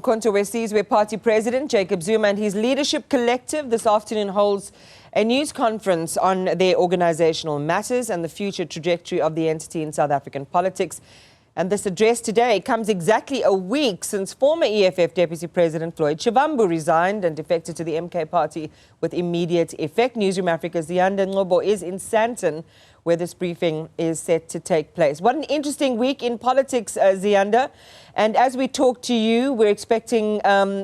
Ngcobo Party President Jacob Zuma and his leadership collective this afternoon holds a news conference on their organisational matters and the future trajectory of the entity in South African politics. And this address today comes exactly a week since former EFF Deputy President Floyd Shivambu resigned and defected to the MK party with immediate effect. Newzroom Afrika's Ziyanda Ngcobo is in Sandton, where this briefing is set to take place. What an interesting week in politics, Ziyanda. And as we talk to you, we're expecting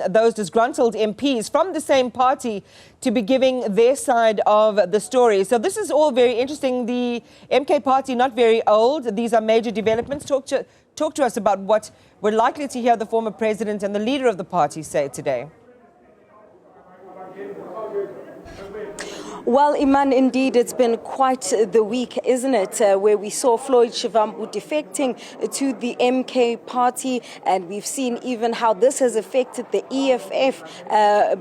those disgruntled MPs from the same party to be giving their side of the story. So this is all very interesting. The MK party, not very old. These are major developments. Talk to us about what we're likely to hear the former president and the leader of the party say today. Well, Iman, indeed, it's been quite the week, isn't it, where we saw Floyd Shivambu defecting to the MK party, and we've seen even how this has affected the EFF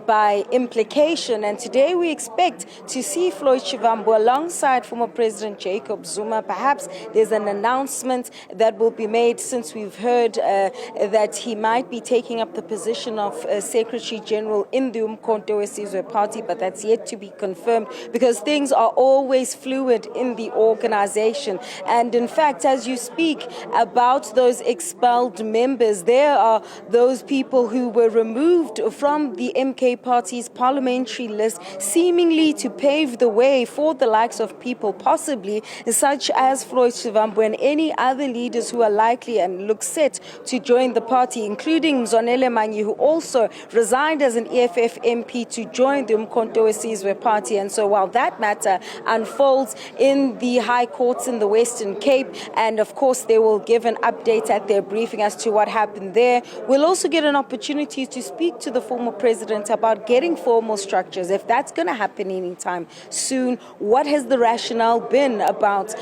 by implication. And today we expect to see Floyd Shivambu alongside former President Jacob Zuma. Perhaps there's an announcement that will be made, since we've heard that he might be taking up the position of Secretary General in the Ngcobo party, but that's yet to be confirmed, because things are always fluid in the organization. And in fact, as you speak about those expelled members, there are those people who were removed from the MK party's parliamentary list, seemingly to pave the way for the likes of people possibly such as Floyd Shivambu and any other leaders who are likely and look set to join the party, including Mzwanele Manyi, who also resigned as an EFF MP to join the Ngcobo party. And so while that matter unfolds in the high courts in the Western Cape, and of course they will give an update at their briefing as to what happened there, we'll also get an opportunity to speak to the former president about getting formal structures. If that's going to happen anytime soon, what has the rationale been about,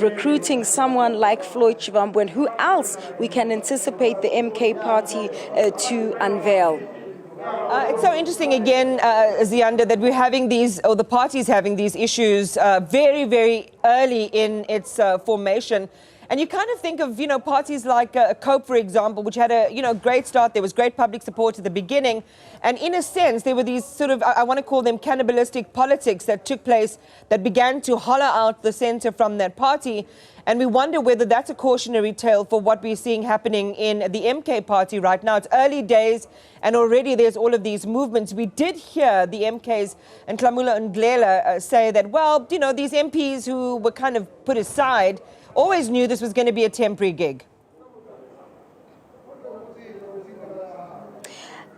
recruiting someone like Floyd Shivambu, and who else we can anticipate the MK party to unveil? It's so interesting again, Ziyanda, that we're having these, or the party's having these issues very, very early in its formation. And you kind of think of, parties like Ngcobo, for example, which had a, great start. There was great public support at the beginning. And in a sense, there were these sort of, I want to call them cannibalistic politics that took place that began to hollow out the center from that party. And we wonder whether that's a cautionary tale for what we're seeing happening in the MK party right now. It's early days, and already there's all of these movements. We did hear the MKs and Ndlela say that, well, these MPs who were kind of put aside always knew this was going to be a temporary gig.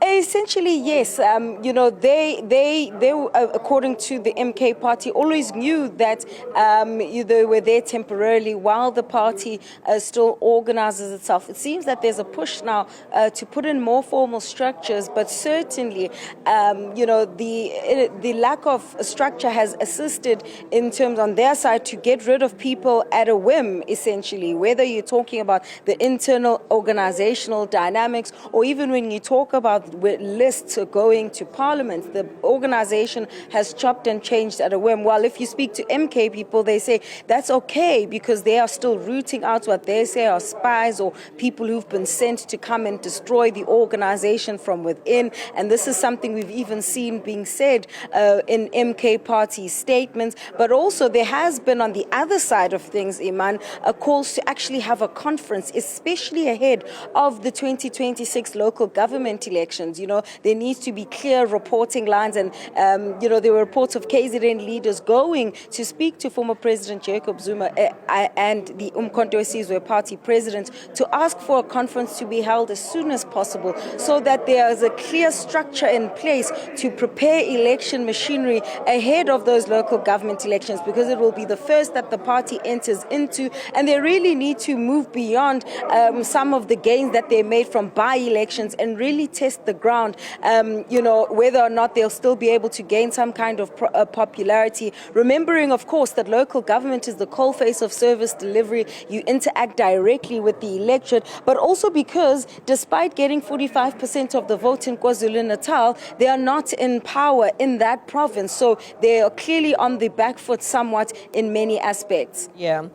Essentially, yes. They according to the MK party, always knew that they were there temporarily while the party still organizes itself. It seems that there's a push now to put in more formal structures, but certainly, the lack of structure has assisted in terms on their side to get rid of people at a whim, essentially, whether you're talking about the internal organizational dynamics, or even when you talk about with lists going to parliament, the organization has chopped and changed at a whim. While if you speak to MK people, they say that's okay because they are still rooting out what they say are spies or people who've been sent to come and destroy the organization from within. And this is something we've even seen being said in MK party statements. But also there has been, on the other side of things, Iman, a call to actually have a conference, especially ahead of the 2026 local government elections. There needs to be clear reporting lines, and there were reports of KZN leaders going to speak to former President Jacob Zuma and the Ngcobo party president to ask for a conference to be held as soon as possible, so that there is a clear structure in place to prepare election machinery ahead of those local government elections, because it will be the first that the party enters into, and they really need to move beyond some of the gains that they made from by-elections and really test the ground, whether or not they'll still be able to gain some kind of popularity. Remembering, of course, that local government is the coalface of service delivery. You interact directly with the electorate, but also because despite getting 45% of the vote in KwaZulu-Natal, they are not in power in that province. So they are clearly on the back foot somewhat in many aspects. Yeah.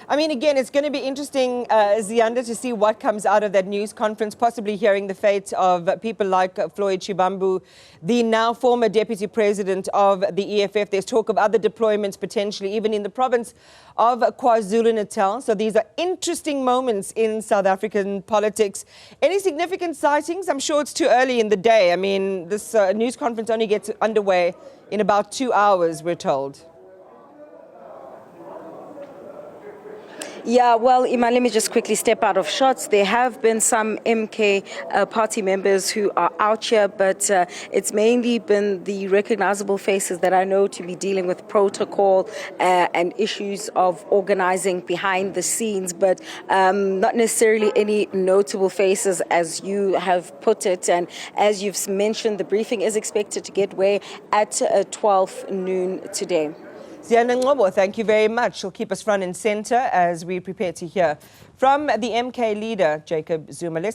I mean, again, it's going to be interesting, Ziyanda, to see what comes out of that news conference, possibly hearing the fate of people like Floyd Shivambu, the now former deputy president of the EFF. There's talk of other deployments potentially, even in the province of KwaZulu-Natal. So these are interesting moments in South African politics. Any significant sightings? I'm sure it's too early in the day. I mean, this news conference only gets underway in about 2 hours, we're told. Yeah, well, Iman, let me just quickly step out of shots. There have been some MK party members who are out here, but it's mainly been the recognizable faces that I know to be dealing with protocol and issues of organizing behind the scenes, but not necessarily any notable faces as you have put it. And as you've mentioned, the briefing is expected to get way at 12 noon today. Ziyanda Ngcobo, thank you very much. She'll keep us front and center as we prepare to hear from the MK leader, Jacob Zuma. Let's take